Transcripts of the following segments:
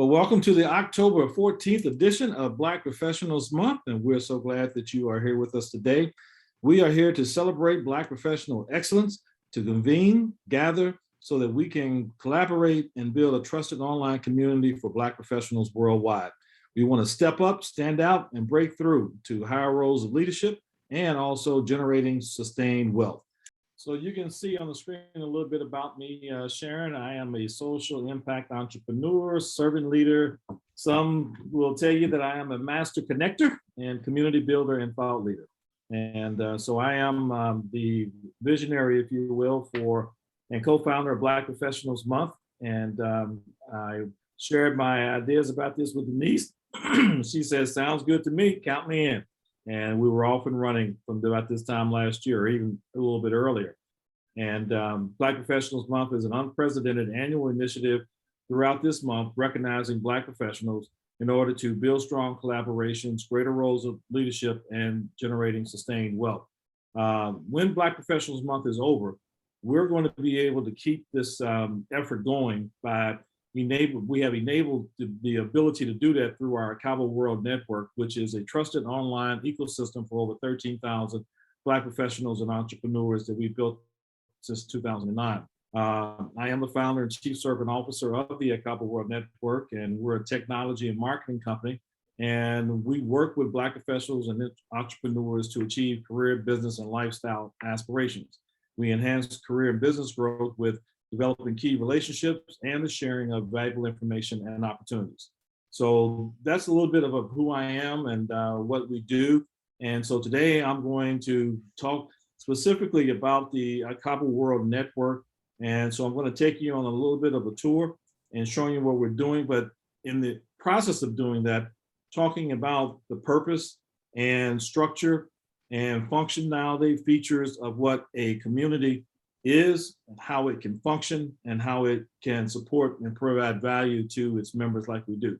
Well, welcome to the October 14th edition of Black Professionals Month, and we're so glad that you are here with us today. We are here to celebrate Black professional excellence, to convene, gather, so that we can collaborate and build a trusted online community for Black professionals worldwide. We want to step up, stand out, and break through to higher roles of leadership and also generating sustained wealth. So you can see on the screen a little bit about me, Sharon. I am a social impact entrepreneur, servant leader. Some will tell you that I am a master connector and community builder and thought leader. And so I am the visionary, if you will, for and co-founder of Black Professionals Month. And I shared my ideas about this with Denise. She says, sounds good to me, count me in. And we were off and running from about this time last year, or even a little bit earlier. And Black Professionals Month is an unprecedented annual initiative throughout this month, recognizing Black professionals in order to build strong collaborations, greater roles of leadership, and generating sustained wealth. When Black Professionals Month is over, we're going to be able to keep this effort going by we have enabled the ability to do that through our ICABA World Network, which is a trusted online ecosystem for over 13,000 Black professionals and entrepreneurs that we built since 2009. I am the founder and chief servant officer of the ICABA World Network, and we're a technology and marketing company. And we work with Black professionals and entrepreneurs to achieve career, business, and lifestyle aspirations. We enhance career and business growth with developing key relationships and the sharing of valuable information and opportunities. So that's a little bit of who I am and what we do. And so today I'm going to talk specifically about the ICABA World Network. And so I'm going to take you on a little bit of a tour and showing you what we're doing. But in the process of doing that, talking about the purpose and structure and functionality features of what a community is, and how it can function, and how it can support and provide value to its members like we do.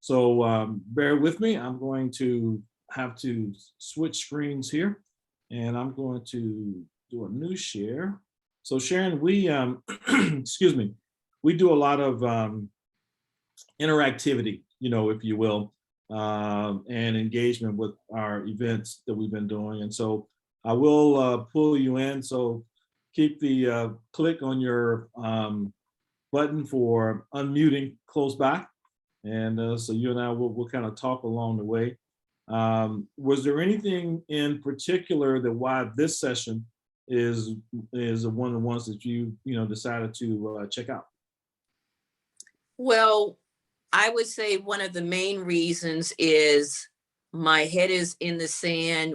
So bear with me. I'm going to have to switch screens here, and I'm going to do a new share. So Sharon, we, excuse me, we do a lot of interactivity, if you will, and engagement with our events that we've been doing. And so I will pull you in. So keep the click on your button for unmuting close by. And so you and I will kind of talk along the way. Was there anything in particular that why this session is one of the ones that you decided to check out? Well, I would say one of the main reasons is my head is in the sand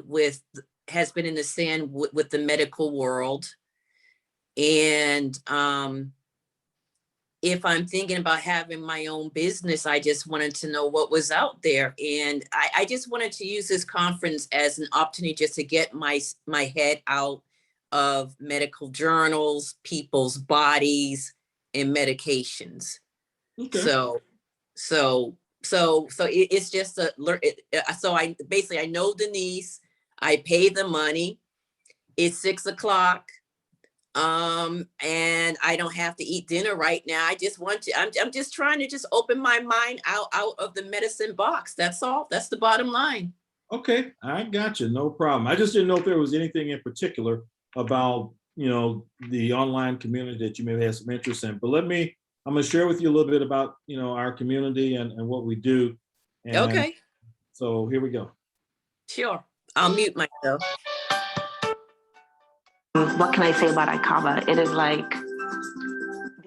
has been in the sand with the medical world. And if I'm thinking about having my own business, I just wanted to know what was out there. And I just wanted to use this conference as an opportunity just to get my head out of medical journals, people's bodies, and medications. Okay. So it's just so I know Denise, I pay the money, it's 6 o'clock. And I don't have to eat dinner right now. I just want to, I'm just trying to just open my mind out of the medicine box. That's all. That's the bottom line. Okay, I got you. No problem. I just didn't know if there was anything in particular about, the online community that you may have some interest in. But I'm going to share with you a little bit about, our community and what we do. And okay. So here we go. Sure. I'll mute myself. What can I say about ICABA? It is like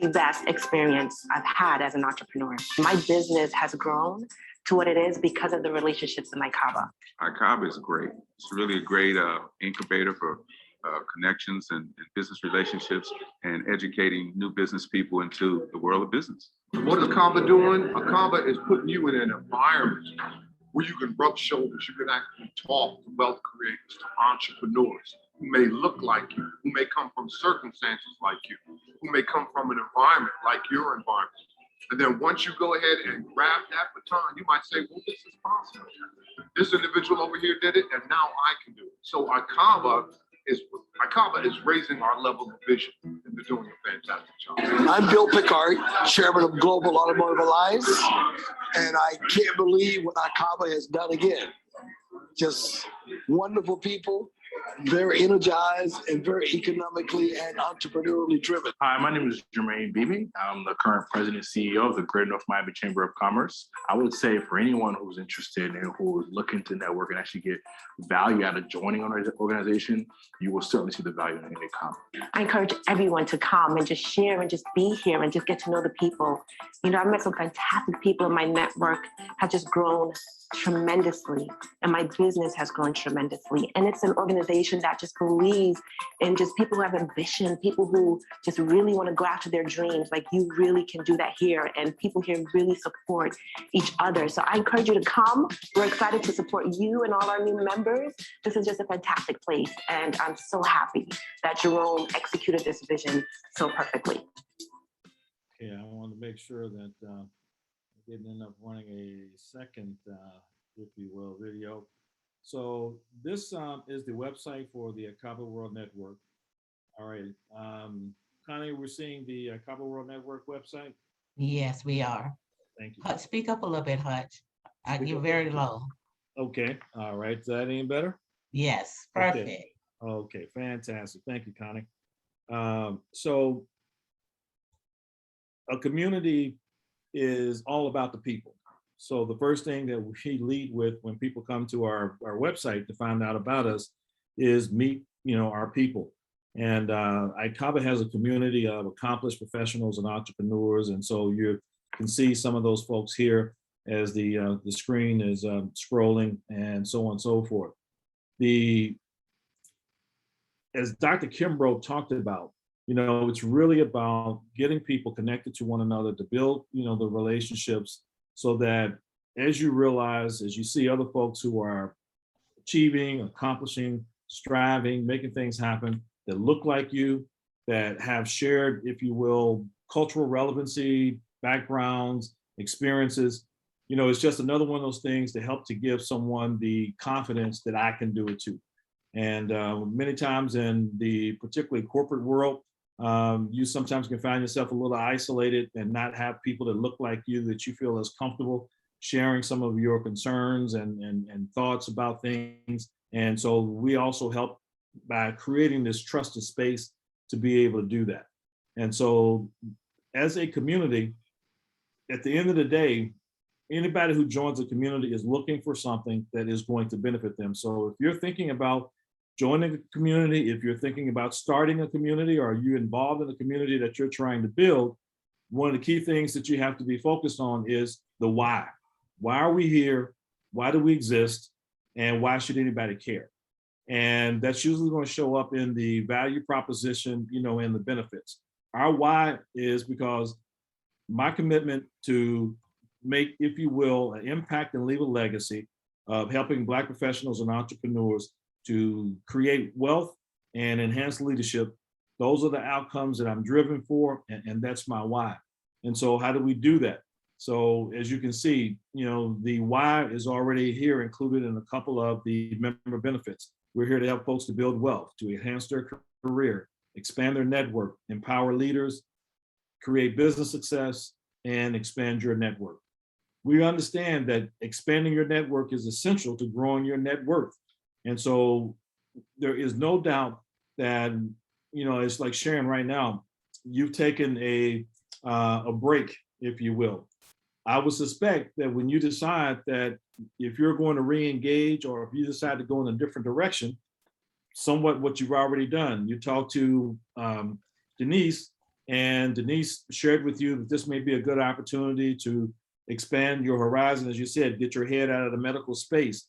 the best experience I've had as an entrepreneur. My business has grown to what it is because of the relationships in ICABA. ICABA is great. It's really a great incubator for connections and business relationships and educating new business people into the world of business. What is ICABA doing? ICABA is putting you in an environment where you can rub shoulders, you can actually talk to wealth creators, to entrepreneurs who may look like you, who may come from circumstances like you, who may come from an environment like your environment. And then once you go ahead and grab that baton, you might say, well, this is possible. This individual over here did it, and now I can do it. So ICABA is ICABA is raising our level of vision, and they're doing a fantastic job. I'm Bill Pickard, Chairman of Global Automotive Alliance, and I can't believe what ICABA has done again. Just wonderful people, very energized and very economically and entrepreneurially driven. Hi, my name is Jermaine Beebe. I'm the current president and CEO of the Greater North Miami Chamber of Commerce. I would say for anyone who's interested and who is looking to network and actually get value out of joining an organization, you will certainly see the value in ICABA. I encourage everyone to come and just share and just be here and just get to know the people. You know, I've met some fantastic people, and my network has just grown tremendously, and my business has grown tremendously. And it's an organization that just believes in just people who have ambition, people who just really want to go after their dreams. Like, you really can do that here, and people here really support each other. So I encourage you to come. We're excited to support you and all our new members. This is just a fantastic place, and I'm so happy that Jerome executed this vision so perfectly. Yeah, I want to make sure that I didn't end up running a second, if you will, video. So this is the website for the ICABA World Network. All right, Connie, we're seeing the ICABA World Network website. Yes, we are. Thank you. Hutch, speak up a little bit, Hutch. Speak You're up. very low. Okay, all right, is that any better? Yes, Okay. perfect. Okay, fantastic. Thank you, Connie. So a community is all about the people. So the first thing that we lead with when people come to our website to find out about us is meet, our people. And ICABA has a community of accomplished professionals and entrepreneurs. And so you can see some of those folks here as the screen is scrolling, and so on and so forth. As Dr. Kimbrough talked about, it's really about getting people connected to one another to build, the relationships, so that as you realize, as you see other folks who are achieving, accomplishing, striving, making things happen that look like you, that have shared, if you will, cultural relevancy, backgrounds, experiences, it's just another one of those things to help to give someone the confidence that I can do it too. And many times in the particularly corporate world, you sometimes can find yourself a little isolated and not have people that look like you, that you feel as comfortable sharing some of your concerns and thoughts about things. And so we also help by creating this trusted space to be able to do that. And so as a community, at the end of the day, anybody who joins a community is looking for something that is going to benefit them. So if you're thinking about joining a community, if you're thinking about starting a community, or you're involved in a community that you're trying to build, one of the key things that you have to be focused on is the why. Why are we here? Why do we exist? And why should anybody care? And that's usually going to show up in the value proposition, and the benefits. Our why is because my commitment to make, if you will, an impact and leave a legacy of helping Black professionals and entrepreneurs to create wealth and enhance leadership. Those are the outcomes that I'm driven for, and that's my why. And so how do we do that? So as you can see, the why is already here, included in a couple of the member benefits. We're here to help folks to build wealth, to enhance their career, expand their network, empower leaders, create business success, and expand your network. We understand that expanding your network is essential to growing your net worth. And so there is no doubt that, it's like Sharon right now, you've taken a break, if you will. I would suspect that when you decide that if you're going to re-engage, or if you decide to go in a different direction, somewhat what you've already done, you talked to Denise, and Denise shared with you that this may be a good opportunity to expand your horizon, as you said, get your head out of the medical space.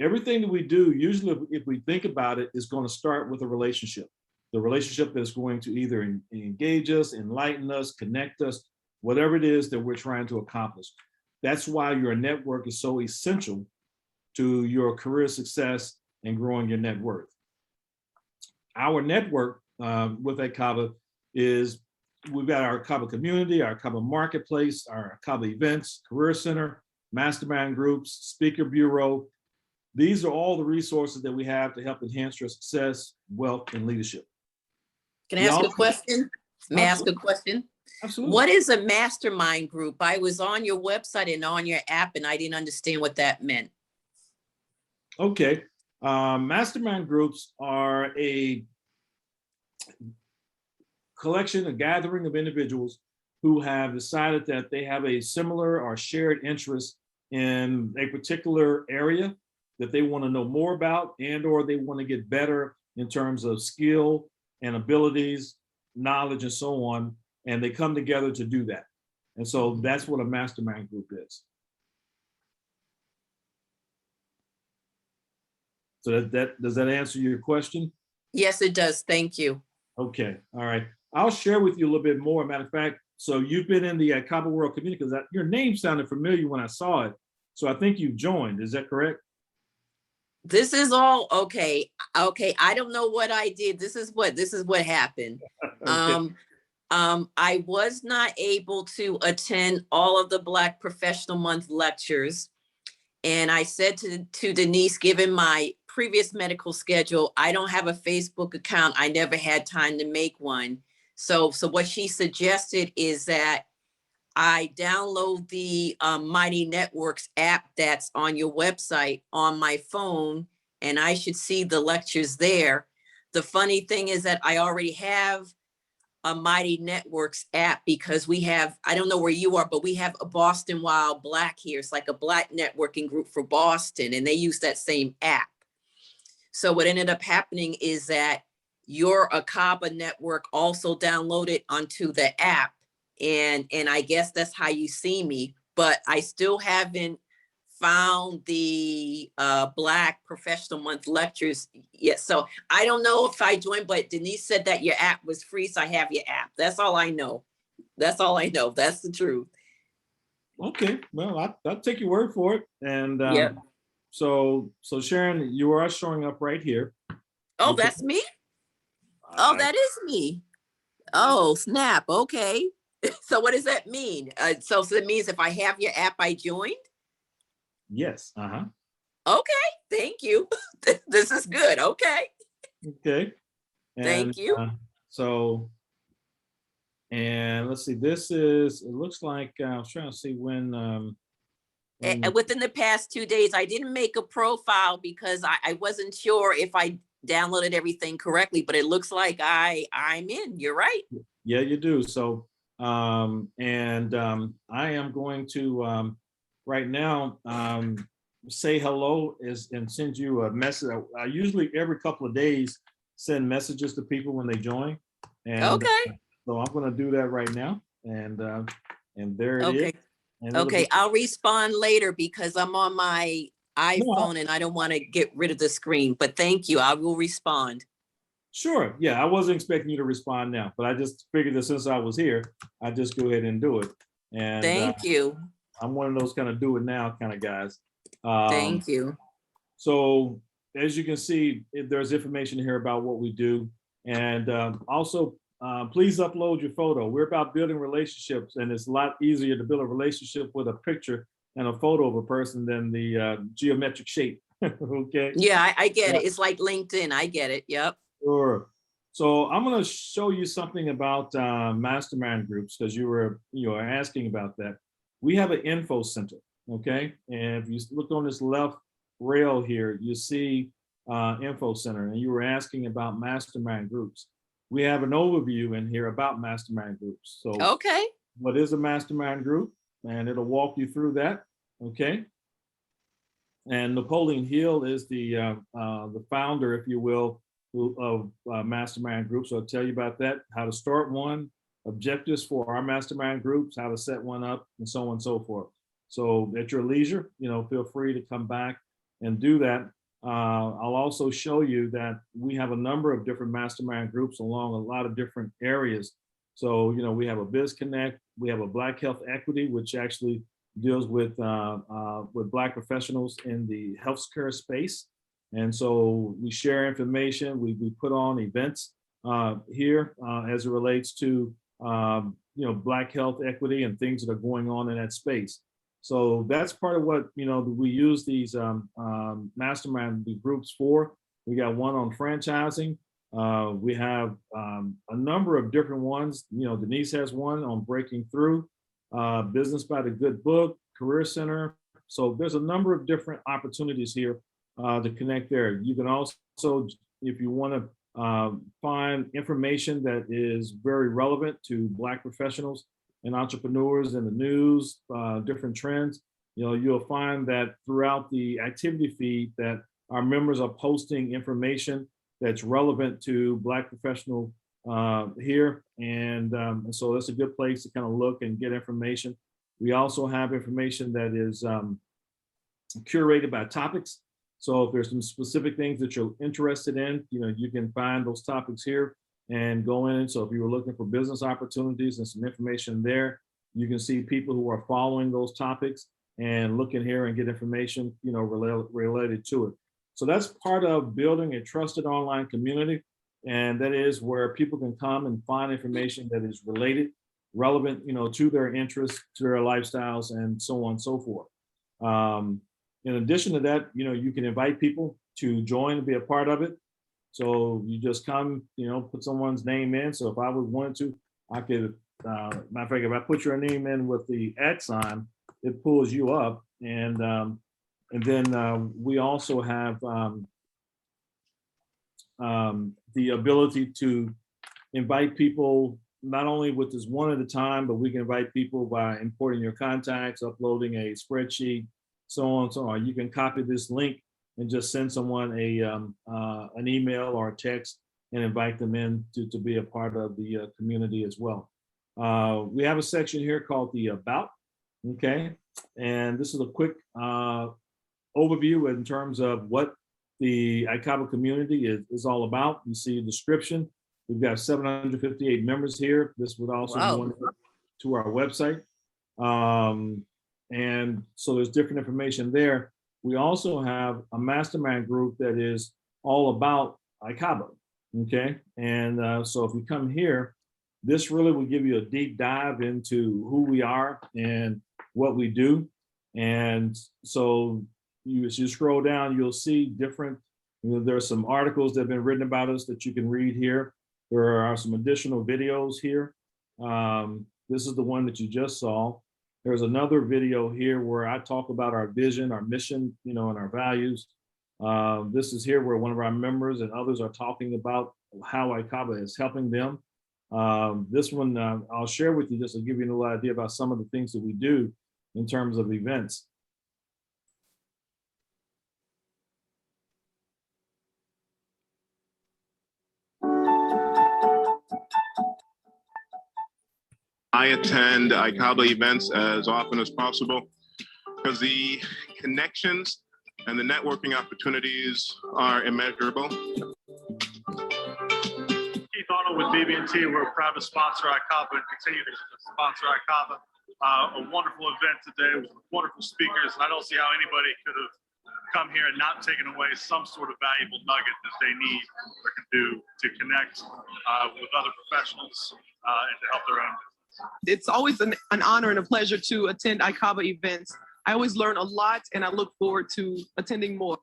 Everything that we do, usually if we think about it, is going to start with a relationship. The relationship that's going to either engage us, enlighten us, connect us, whatever it is that we're trying to accomplish. That's why your network is so essential to your career success and growing your net worth. Our network with ICABA is, we've got our ICABA community, our ICABA marketplace, our ICABA events, career center, mastermind groups, speaker bureau. these are all the resources that we have to help enhance your success, wealth, and leadership. Can I We ask a also- question? May I ask a Absolutely. question? Absolutely. What is a mastermind group? I was on your website and on your app, and I didn't understand what that meant. Okay. Mastermind groups are a collection, a gathering of individuals who have decided that they have a similar or shared interest in a particular area that they want to know more about, and or they want to get better in terms of skill and abilities, knowledge, and so on. And they come together to do that. And so that's what a mastermind group is. So does that answer your question? Yes, it does. Thank you. Okay, all right. I'll share with you a little bit more. Matter of fact, so you've been in the ICABA World community because your name sounded familiar when I saw it. So I think you've joined. Is that correct? This is all okay. Okay, I don't know what I did. This is what happened. Okay. I was not able to attend all of the Black Professional Month lectures. And I said to Denise, given my previous medical schedule, I don't have a Facebook account. I never had time to make one. So what she suggested is that I download the Mighty Networks app that's on your website on my phone, and I should see the lectures there. The funny thing is that I already have a Mighty Networks app because we have, I don't know where you are, but we have a Boston Wild Black here. It's like a Black networking group for Boston, and they use that same app. So what ended up happening is that your ICABA network also downloaded onto the app. And I guess that's how you see me, but I still haven't found the Black Professional Month lectures yet. So I don't know if I joined, but Denise said that your app was free, so I have your app. That's all I know. That's all I know. That's the truth. Okay, well, I'll take your word for it. And Yeah. so Sharon, you are showing up right here. Oh, Okay. that's me? Oh, that is me. Oh, snap. Okay. So what does that mean? So it means if I have your app, I joined? Yes. Uh-huh. Okay, thank you. This is good. Okay. Okay. Thank you. And let's see, this is, it looks like, I was trying to see when Within the past 2 days, I didn't make a profile because I wasn't sure if I downloaded everything correctly, but it looks like I'm in. You're right. yeah, you do. So, I am going to, right now, say hello and send you a message. I usually every couple of days send messages to people when they join. And Okay. so I'm going to do that right now. And there it is. Okay. And it'll Okay. be- I'll respond later because I'm on my iPhone and I don't want to get rid of the screen, but thank you. I will respond. Sure. Yeah, I wasn't expecting you to respond now, but I just figured that since I was here, I'd just go ahead and do it. And Thank you. I'm one of those kind of do it now kind of guys. Thank you. So as you can see, there's information here about what we do. And also, please upload your photo. We're about building relationships, and it's a lot easier to build a relationship with a picture and a photo of a person than the geometric shape. Okay. Yeah, I get it. It's like LinkedIn. I get it. Yep. Sure. So I'm going to show you something about mastermind groups because you were asking about that. We have an info center, okay? And if you look on this left rail here, you see info center, and you were asking about mastermind groups. We have an overview in here about mastermind groups. So Okay. what is a mastermind group? And it'll walk you through that, okay? And Napoleon Hill is the founder, if you will, of mastermind groups. So I'll tell you about that, how to start one, objectives for our mastermind groups, how to set one up, and so on and so forth. So at your leisure, feel free to come back and do that. I'll also show you that we have a number of different mastermind groups along a lot of different areas. So, we have a Biz Connect, we have a Black Health Equity, which actually deals with Black professionals in the healthcare space. And so we share information, we put on events here as it relates to, Black health equity and things that are going on in that space. So that's part of what, we use these mastermind groups for. We got one on franchising. We have a number of different ones. Denise has one on breaking through, Business by the Good Book, Career Center. So there's a number of different opportunities here to connect there. You can also, if you want to find information that is very relevant to Black professionals and entrepreneurs in the news, different trends, you'll find that throughout the activity feed that our members are posting information that's relevant to Black professional here. And so that's a good place to kind of look and get information. We also have information that is curated by topics. So if there's some specific things that you're interested in, you can find those topics here and go in. So if you were looking for business opportunities and some information there, you can see people who are following those topics and look in here and get information, related to it. So that's part of building a trusted online community. And that is where people can come and find information that is related, relevant, to their interests, to their lifestyles, and so on and so forth. In addition to that, you can invite people to join and be a part of it. So you just come, put someone's name in. So if I would want to, I could, matter of fact, if I put your name in with the @ sign, it pulls you up. And then we also have the ability to invite people, not only with this one at a time, but we can invite people by importing your contacts, uploading a spreadsheet, so on and so on. You can copy this link and just send someone an email or a text and invite them in to be a part of the community as well. We have a section here called the About, okay? And this is a quick overview in terms of what the ICABA community is all about. You see a description. We've got 758 members here. This would also go into our website. And so there's different information there. We also have a mastermind group that is all about ICABA, okay? And so if you come here, this really will give you a deep dive into who we are and what we do. And so as you scroll down, you'll see different, there are some articles that have been written about us that you can read here. There are some additional videos here. This is the one that you just saw. There's another video here where I talk about our vision, our mission, and our values. This is here where one of our members and others are talking about how ICABA is helping them. This one I'll share with you just to give you a little idea about some of the things that we do in terms of events. I attend ICABA events as often as possible because the connections and the networking opportunities are immeasurable. Keith Arnold with BB&T. We're proud to sponsor ICABA and continue to sponsor ICABA. A wonderful event today with wonderful speakers. And I don't see how anybody could have come here and not taken away some sort of valuable nugget that they need or can do to connect with other professionals and to help their own business. It's always an honor and a pleasure to attend ICABA events. I always learn a lot and I look forward to attending more.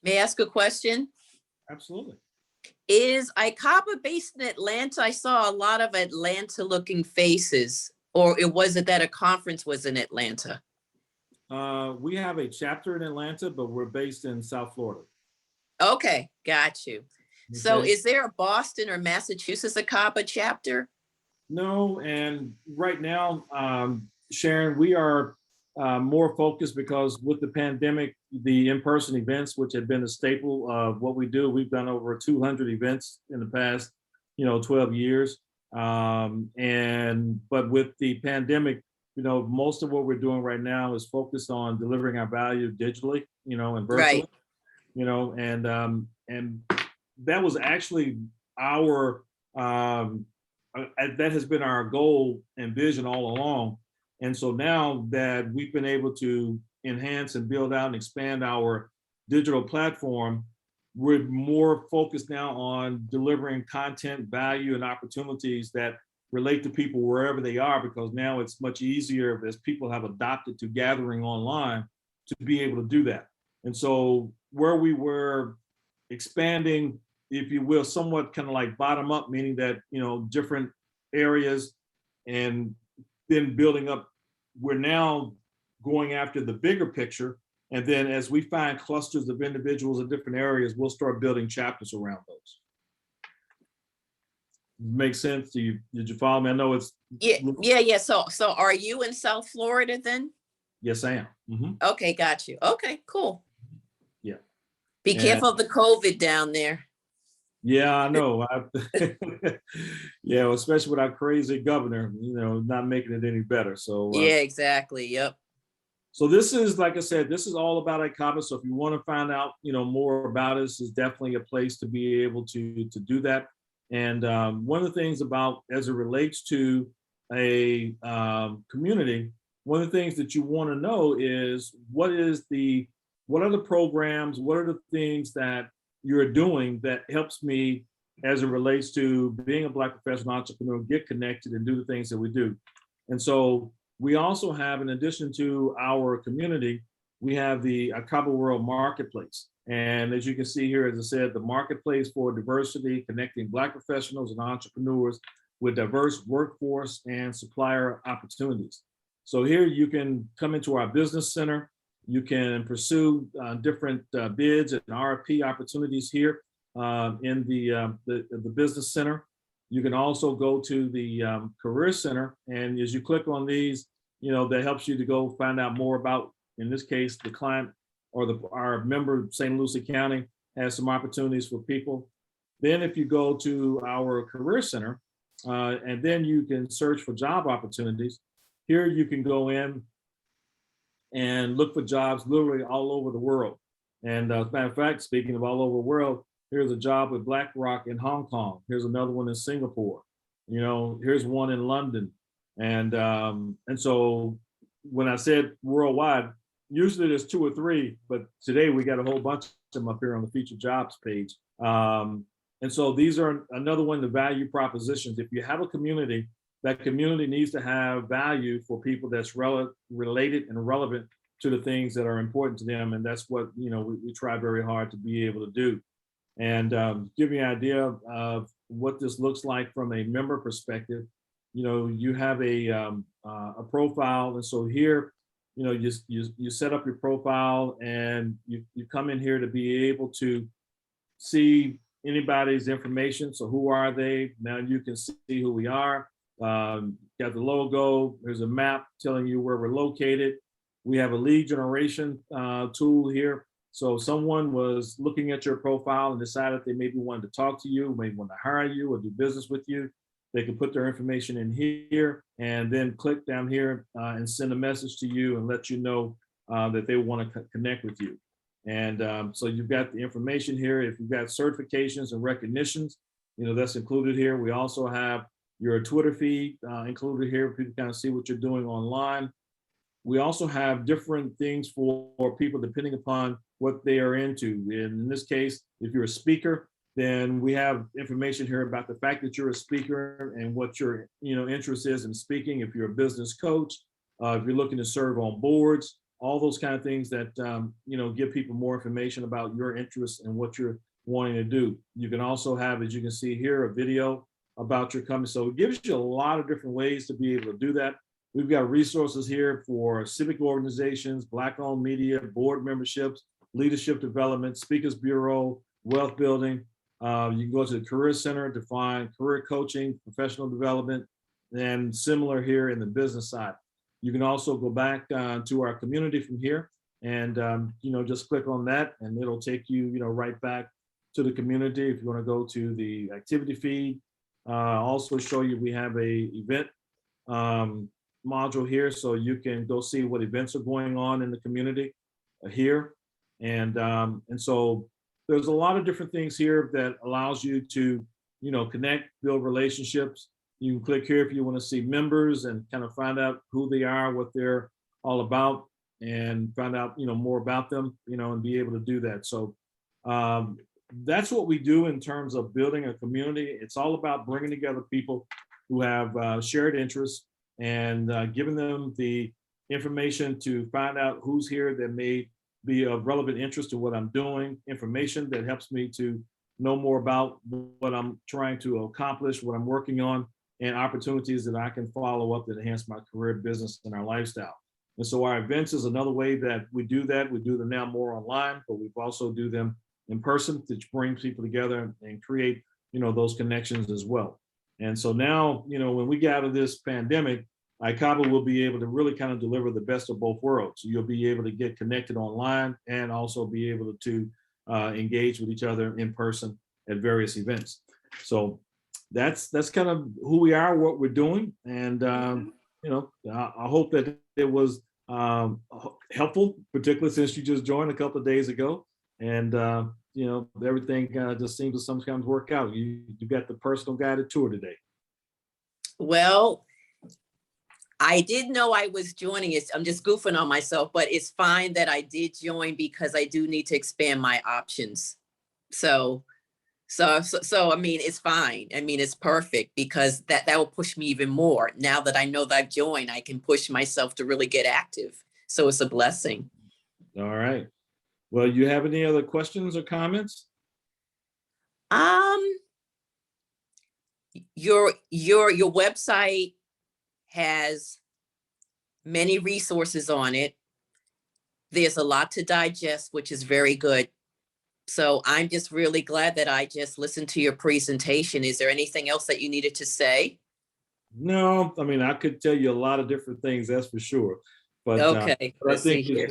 May I ask a question? Absolutely. Is ICABA based in Atlanta? I saw a lot of Atlanta looking faces, or was it that a conference was in Atlanta? We have a chapter in Atlanta, but we're based in South Florida. Okay, got you. So Okay. is there a Boston or Massachusetts ICABA chapter? No, and right now, Sharon, we are more focused because with the pandemic, the in-person events, which have been a staple of what we do, we've done over 200 events in the past, 12 years. But with the pandemic, most of what we're doing right now is focused on delivering our value digitally, and virtually, Right. and that was actually our that has been our goal and vision all along. And so now that we've been able to enhance and build out and expand our digital platform, we're more focused now on delivering content, value, and opportunities that relate to people wherever they are, because now it's much easier as people have adopted to gathering online to be able to do that. And so where we were expanding, if you will, somewhat kind of like bottom up, meaning that, different areas and then building up, we're now going after the bigger picture. And then as we find clusters of individuals in different areas, we'll start building chapters around those. Makes sense to you? Did you follow me? I know it's. Yeah. So are you in South Florida then? Yes, I am. Mhm. Okay, got you. Okay, cool. Yeah. Be And- careful of the COVID down there. Yeah, I know. Yeah, especially with our crazy governor, not making it any better. So Yeah, exactly. Yep. So this is, like I said, this is all about ICABA. So if you want to find out, more about us, is definitely a place to be able to do that. And one of the things about, as it relates to a community, one of the things that you want to know is what are the programs, what are the things that you're doing that helps me as it relates to being a Black professional entrepreneur, get connected and do the things that we do. And so we also have, in addition to our community, we have the ICABA World Marketplace. And as you can see here, as I said, the marketplace for diversity, connecting Black professionals and entrepreneurs with diverse workforce and supplier opportunities. So here you can come into our business center. You can pursue different bids and RFP opportunities here in the business center. You can also go to the Career Center, and as you click on these, that helps you to go find out more about, in this case, the client or our member, St. Lucie County, has some opportunities for people. Then if you go to our Career Center, and then you can search for job opportunities. Here you can go in and look for jobs literally all over the world. And as a matter of fact, speaking of all over the world, here's a job with BlackRock in Hong Kong. Here's another one in Singapore. Here's one in London. And so when I said worldwide, usually there's 2 or 3, but today we got a whole bunch of them up here on the featured jobs page. And so these are another one of the value propositions. If you have a community, that community needs to have value for people that's related and relevant to the things that are important to them. And that's what, we try very hard to be able to do. And give you an idea of what this looks like from a member perspective. You have a profile, and so here, you set up your profile, and you come in here to be able to see anybody's information. So who are they? Now you can see who we are. Got the logo. There's a map telling you where we're located. We have a lead generation tool here. So if someone was looking at your profile and decided they maybe wanted to talk to you, maybe want to hire you or do business with you, they can put their information in here and then click down here and send a message to you and let you know that they want to connect with you. And so you've got the information here. If you've got certifications and recognitions, that's included here. We also have your Twitter feed included here. People kind of see what you're doing online. We also have different things for people depending upon what they are into. In this case, if you're a speaker, then we have information here about the fact that you're a speaker and what your interest is in speaking. If you're a business coach, if you're looking to serve on boards, all those kind of things that, give people more information about your interests and what you're wanting to do. You can also have, as you can see here, a video about your company. So it gives you a lot of different ways to be able to do that. We've got resources here for civic organizations, Black-owned media, board memberships, leadership development, speakers bureau, wealth building. You can go to the Career Center to find career coaching, professional development, and similar here in the business side. You can also go back to our community from here and, just click on that and it'll take you, right back to the community. If you want to go to the activity feed, also show you we have a event module here, so you can go see what events are going on in the community here. And so there's a lot of different things here that allows you to, connect, build relationships. You can click here if you want to see members and kind of find out who they are, what they're all about, and find out, more about them, and be able to do that. So that's what we do in terms of building a community. It's all about bringing together people who have shared interests and giving them the information to find out who's here that may be of relevant interest to what I'm doing, information that helps me to know more about what I'm trying to accomplish, what I'm working on, and opportunities that I can follow up that enhance my career, business, and our lifestyle. And so our events is another way that we do that. We do them now more online, but we also do them in person to bring people together and create, those connections as well. And so now, when we get out of this pandemic, ICABA will be able to really kind of deliver the best of both worlds. So you'll be able to get connected online and also be able to engage with each other in person at various events. So that's kind of who we are, what we're doing. And, I hope that it was helpful, particularly since you just joined a couple of days ago. And, everything just seems to sometimes work out. You got the personal guided tour today. Well, I did know I was joining it. I'm just goofing on myself, but it's fine that I did join because I do need to expand my options. So I mean, it's fine. I mean, it's perfect because that will push me even more. Now that I know that I've joined, I can push myself to really get active. So it's a blessing. All right. Well, you have any other questions or comments? Your website has many resources on it. There's a lot to digest, which is very good. So I'm just really glad that I just listened to your presentation. Is there anything else that you needed to say? No, I mean, I could tell you a lot of different things, that's for sure. But, okay, but I let's see think, here.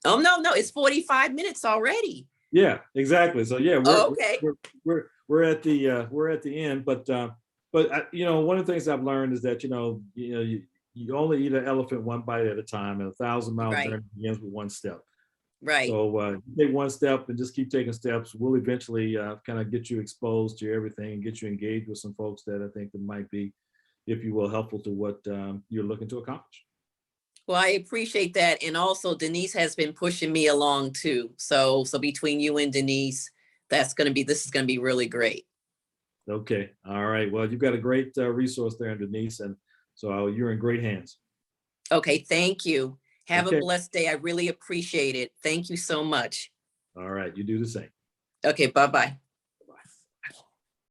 Oh, no, it's 45 minutes already. Yeah, exactly. So yeah, Okay. we're at the end, but one of the things I've learned is that you only eat an elephant one bite at a time, and 1,000-mile Right. journey begins with one step. Right. So take one step and just keep taking steps. We'll eventually kind of get you exposed to everything and get you engaged with some folks that I think that might be, if you will, helpful to what you're looking to accomplish. Well, I appreciate that. And also Denise has been pushing me along too. So between you and Denise, this is going to be really great. Okay. All right. Well, you've got a great resource there, Denise. And so you're in great hands. Okay. Thank you. Have Okay. a blessed day. I really appreciate it. Thank you so much. All right. You do the same. Okay. Bye-bye.